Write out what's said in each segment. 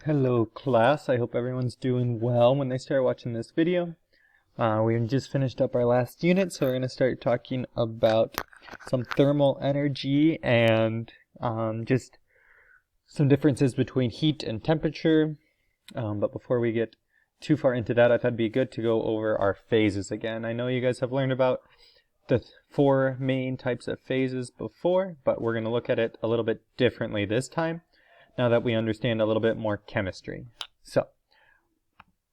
Hello class, I hope everyone's doing well when they start watching this video. We just finished up our last unit, so we're going to start talking about some thermal energy and just some differences between heat and temperature. But before we get too far into that, I thought it'd be good to go over our phases again. I know you guys have learned about the four main types of phases before, but we're going to look at it a little bit differently this time, now that we understand a little bit more chemistry. So,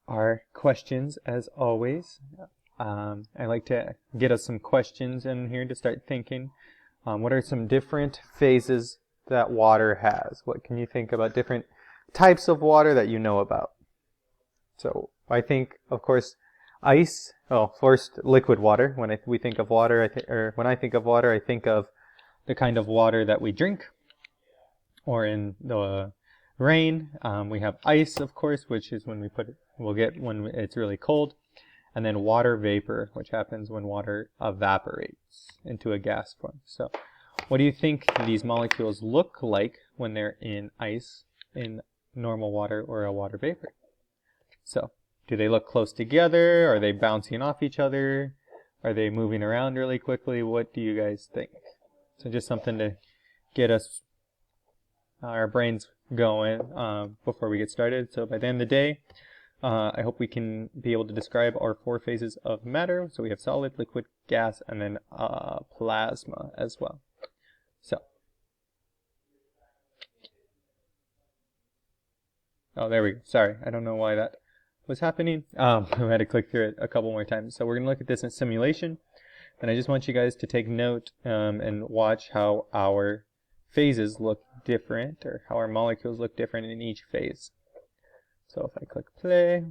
our questions, as always, I like to get us some questions in here to start thinking. What are some different phases that water has? What can you think about different types of water that you know about? So, I think, of course, ice. Well, first, liquid water. When we think of water, when I think of water, I think of the kind of water that we drink, or in the rain. We have ice, of course, which is when we'll get when it's really cold, and then water vapor, which happens when water evaporates into a gas form. So, what do you think these molecules look like when they're in ice, in normal water, or a water vapor? So, do they look close together? Are they bouncing off each other? Are they moving around really quickly? What do you guys think? So just something to get us our brains going before we get started. So by the end of the day, I hope we can be able to describe our four phases of matter. So we have solid, liquid, gas, and then plasma as well. So, oh, there we go. Sorry, I don't know why that was happening. I had to click through it a couple more times. So we're going to look at this in simulation. And I just want you guys to take note and watch how our phases look different, or how our molecules look different in each phase. So if I click play,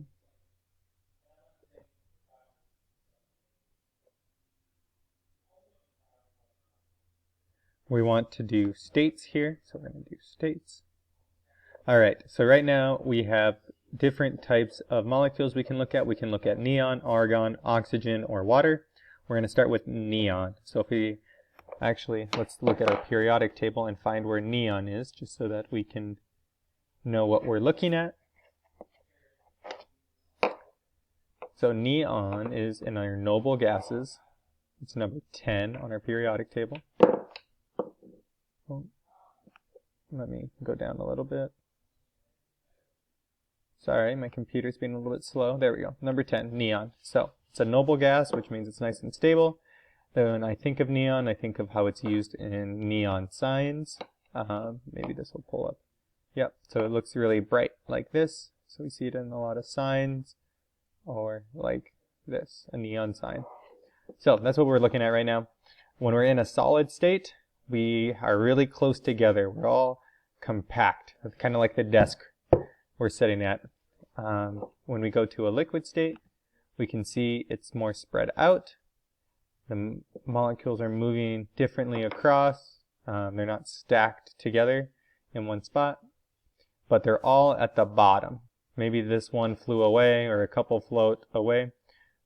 we want to do states here, so we're going to do states. Alright, so right now we have different types of molecules we can look at. We can look at neon, argon, oxygen, or water. We're going to start with neon. So if we let's look at our periodic table and find where neon is, just so that we can know what we're looking at. So neon is in our noble gases. It's number 10 on our periodic table. Oh, let me go down a little bit. Sorry, my computer's being a little bit slow. There we go. Number 10, neon. So it's a noble gas, which means it's nice and stable. When I think of neon, I think of how it's used in neon signs. Maybe this will pull up. Yep, so it looks really bright like this. So we see it in a lot of signs, or like this, a neon sign. So that's what we're looking at right now. When we're in a solid state, we are really close together. We're all compact. It's kind of like the desk we're sitting at. When we go to a liquid state, we can see it's more spread out. The molecules are moving differently across. They're not stacked together in one spot, but they're all at the bottom. Maybe this one flew away, or a couple float away,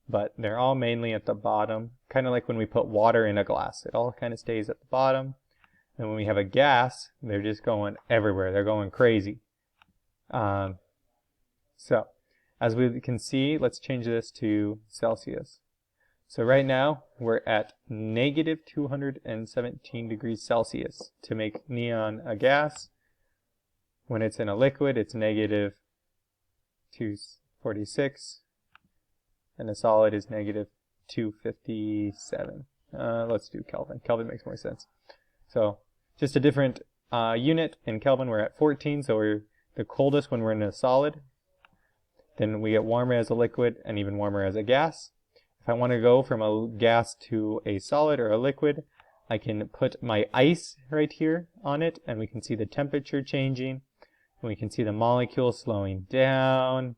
but they're all mainly at the bottom. Kind of like when we put water in a glass. It all kind of stays at the bottom. And when we have a gas, they're just going everywhere. They're going crazy. So, as we can see, let's change this to Celsius. So right now, we're at negative 217 degrees Celsius to make neon a gas. When it's in a liquid, it's negative 246. And a solid is negative 257. Let's do Kelvin. Kelvin makes more sense. So just a different unit. In Kelvin, we're at 14, so we're the coldest when we're in a solid. Then we get warmer as a liquid and even warmer as a gas. If I want to go from a gas to a solid or a liquid, I can put my ice right here on it, and we can see the temperature changing. And we can see the molecule slowing down,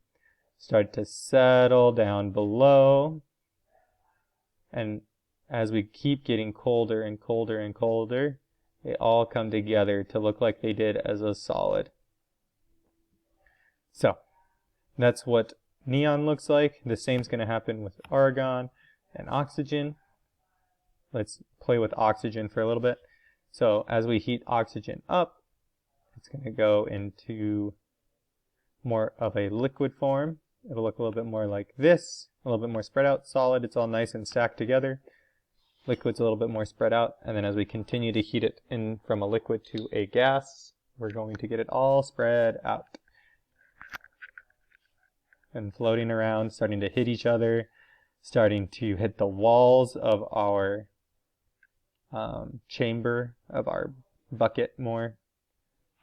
start to settle down below. And as we keep getting colder and colder and colder, they all come together to look like they did as a solid. So, that's what neon looks like. The same is going to happen with argon and oxygen. Let's play with oxygen for a little bit. So as we heat oxygen up, it's going to go into more of a liquid form, it'll look a little bit more like this, a little bit more spread out. Solid, it's all nice and stacked together. Liquid's a little bit more spread out, and then as we continue to heat it in from a liquid to a gas, we're going to get it all spread out and floating around, starting to hit each other, starting to hit the walls of our chamber, of our bucket more.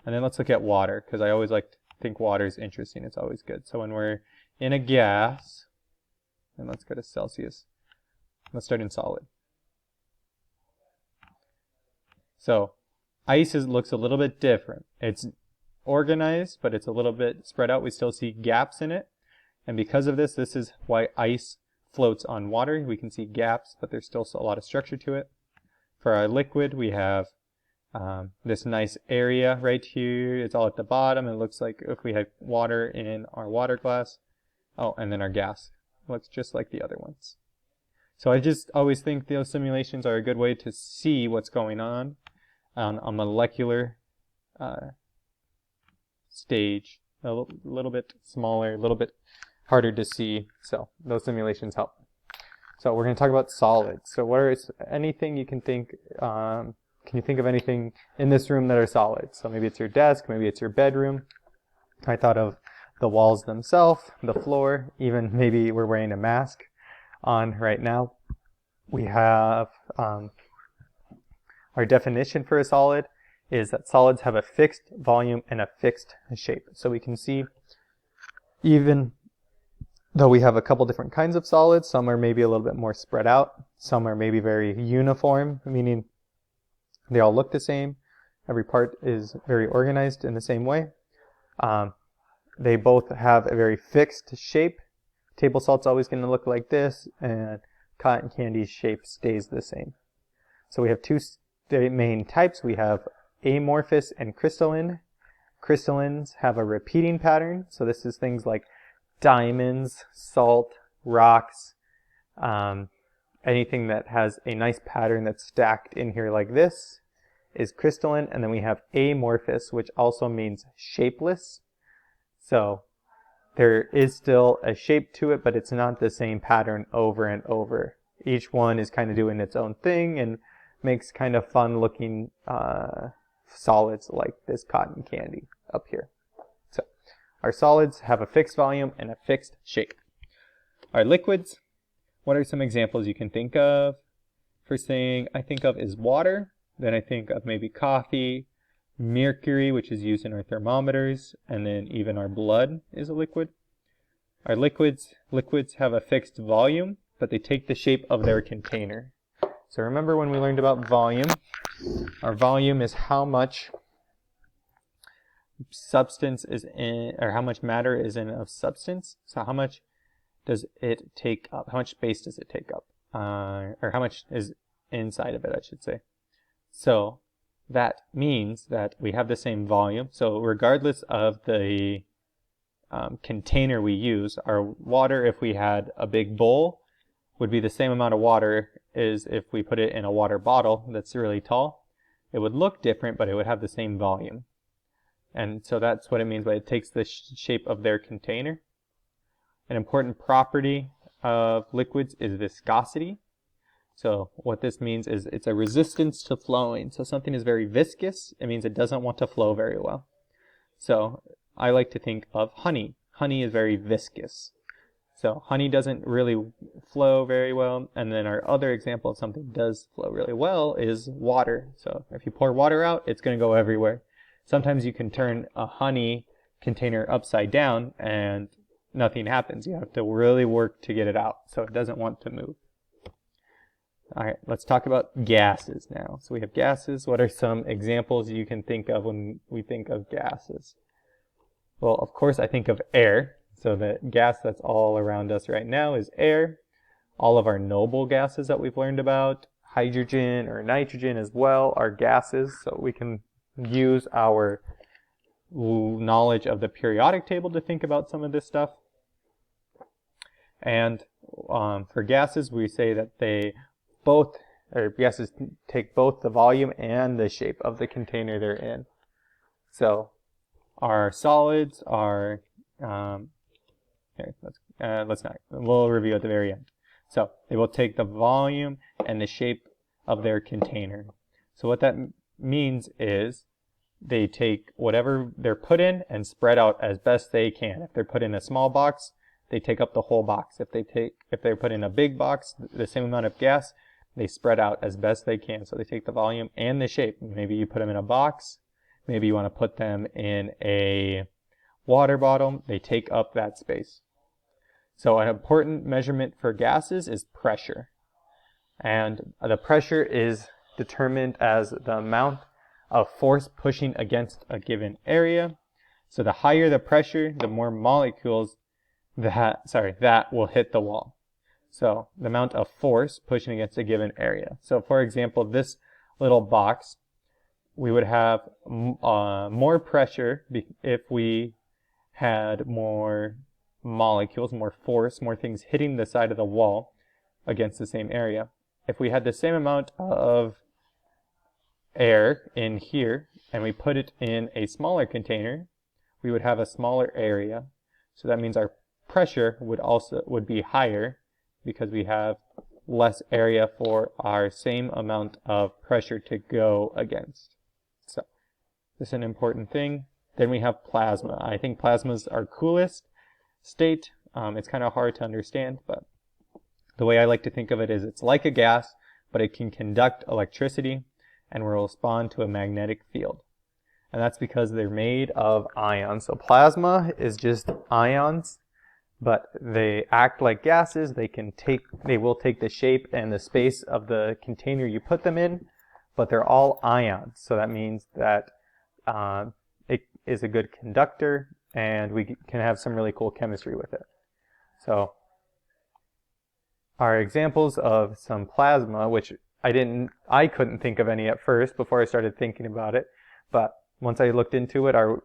And then let's look at water, because I always like to think water is interesting. It's always good. So when we're in a gas, and let's go to Celsius. Let's start in solid. So ice looks a little bit different. It's organized, but it's a little bit spread out. We still see gaps in it. And because of this, this is why ice floats on water. We can see gaps, but there's still a lot of structure to it. For our liquid, we have this nice area right here. It's all at the bottom. It looks like if we had water in our water glass. Oh, and then our gas looks just like the other ones. So I just always think those simulations are a good way to see what's going on a molecular stage. A little bit smaller, a little bit harder to see. So those simulations help. So we're going to talk about solids. So what are anything you can think, can you think of anything in this room that are solids? So maybe it's your desk, maybe it's your bedroom. I thought of the walls themselves, the floor, even maybe we're wearing a mask on right now. We have our definition for a solid is that solids have a fixed volume and a fixed shape. So we can see even though we have a couple different kinds of solids, some are maybe a little bit more spread out, some are maybe very uniform, meaning they all look the same. Every part is very organized in the same way. They both have a very fixed shape. Table salt's always going to look like this, and cotton candy's shape stays the same. So we have two main types. We have amorphous and crystalline. Crystallines have a repeating pattern. So this is things like diamonds, salt, rocks, anything that has a nice pattern that's stacked in here like this is crystalline. And then we have amorphous, which also means shapeless. So there is still a shape to it, but it's not the same pattern over and over. Each one is kind of doing its own thing and makes kind of fun looking solids like this cotton candy up here. So our solids have a fixed volume and a fixed shape. Our liquids, what are some examples you can think of? First thing I think of is water. Then I think of maybe coffee, mercury, which is used in our thermometers, and then even our blood is a liquid. Our liquids have a fixed volume, but they take the shape of their container. So remember when we learned about volume, our volume is how much substance is in, or how much matter is in a substance. So how much does it take up? How much space does it take up? Or how much is inside of it, I should say. So that means that we have the same volume. So regardless of the container we use, our water, if we had a big bowl, would be the same amount of water as if we put it in a water bottle that's really tall. It would look different, but it would have the same volume. And so that's what it means by it takes the shape of their container. An important property of liquids is viscosity. So what this means is it's a resistance to flowing. So something is very viscous, it means it doesn't want to flow very well. So I like to think of honey. Honey is very viscous. So honey doesn't really flow very well. And then our other example of something that does flow really well is water. So if you pour water out, it's going to go everywhere. Sometimes you can turn a honey container upside down and nothing happens. You have to really work to get it out. So it doesn't want to move. All right, let's talk about gases now. So we have gases. What are some examples you can think of when we think of gases? Well, of course, I think of air. So the gas that's all around us right now is air. All of our noble gases that we've learned about, hydrogen or nitrogen as well, are gases. So we can use our knowledge of the periodic table to think about some of this stuff. And for gases, we say that gases take both the volume and the shape of the container they're in. So our solids are here, let's not. We'll review at the very end. So they will take the volume and the shape of their container. So what that means is they take whatever they're put in and spread out as best they can. If they're put in a small box, they take up the whole box. If they're put in a big box, the same amount of gas, they spread out as best they can. So they take the volume and the shape. Maybe you put them in a box. Maybe you want to put them in a water bottle. They take up that space. So an important measurement for gases is pressure. And the pressure is determined as the amount of force pushing against a given area. So the higher the pressure, the more molecules that will hit the wall. So the amount of force pushing against a given area. So for example, this little box, we would have more pressure if we had more molecules, more force, more things hitting the side of the wall against the same area. If we had the same amount of air in here and we put it in a smaller container, we would have a smaller area. So that means our pressure would be higher because we have less area for our same amount of pressure to go against. So this is an important thing. Then we have plasma. I think plasma's our coolest state. It's kind of hard to understand, but the way I like to think of it is it's like a gas, but it can conduct electricity and will respond to a magnetic field. And that's because they're made of ions. So plasma is just ions, but they act like gases. They will take the shape and the space of the container you put them in, but they're all ions. So that means that it is a good conductor, and we can have some really cool chemistry with it. So our examples of some plasma, which I couldn't think of any at first before I started thinking about it, but once I looked into it, our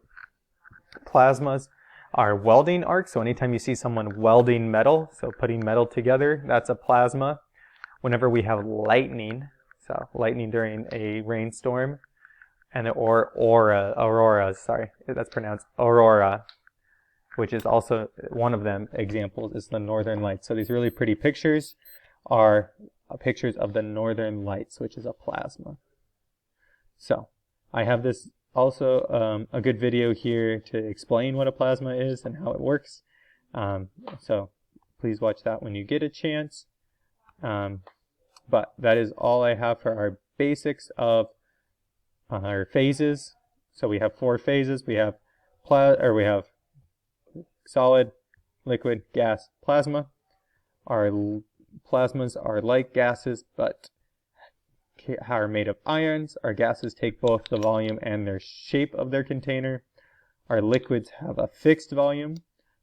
plasmas are welding arcs. So anytime you see someone welding metal, so putting metal together, that's a plasma. Whenever we have lightning, so lightning during a rainstorm, and auroras, sorry, that's pronounced aurora, which is also one of them examples is the northern lights. So these really pretty pictures are pictures of the northern lights, which is a plasma. So I have this also a good video here to explain what a plasma is and how it works. So please watch that when you get a chance. But that is all I have for our basics of our phases. So we have 4 phases. We have solid, liquid, gas, plasma. Our plasmas are like gases, but are made of ions. Our gases take both the volume and their shape of their container. Our liquids have a fixed volume,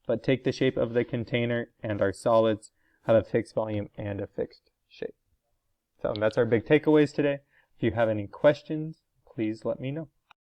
but take the shape of the container, and our solids have a fixed volume and a fixed shape. So that's our big takeaways today. If you have any questions, please let me know.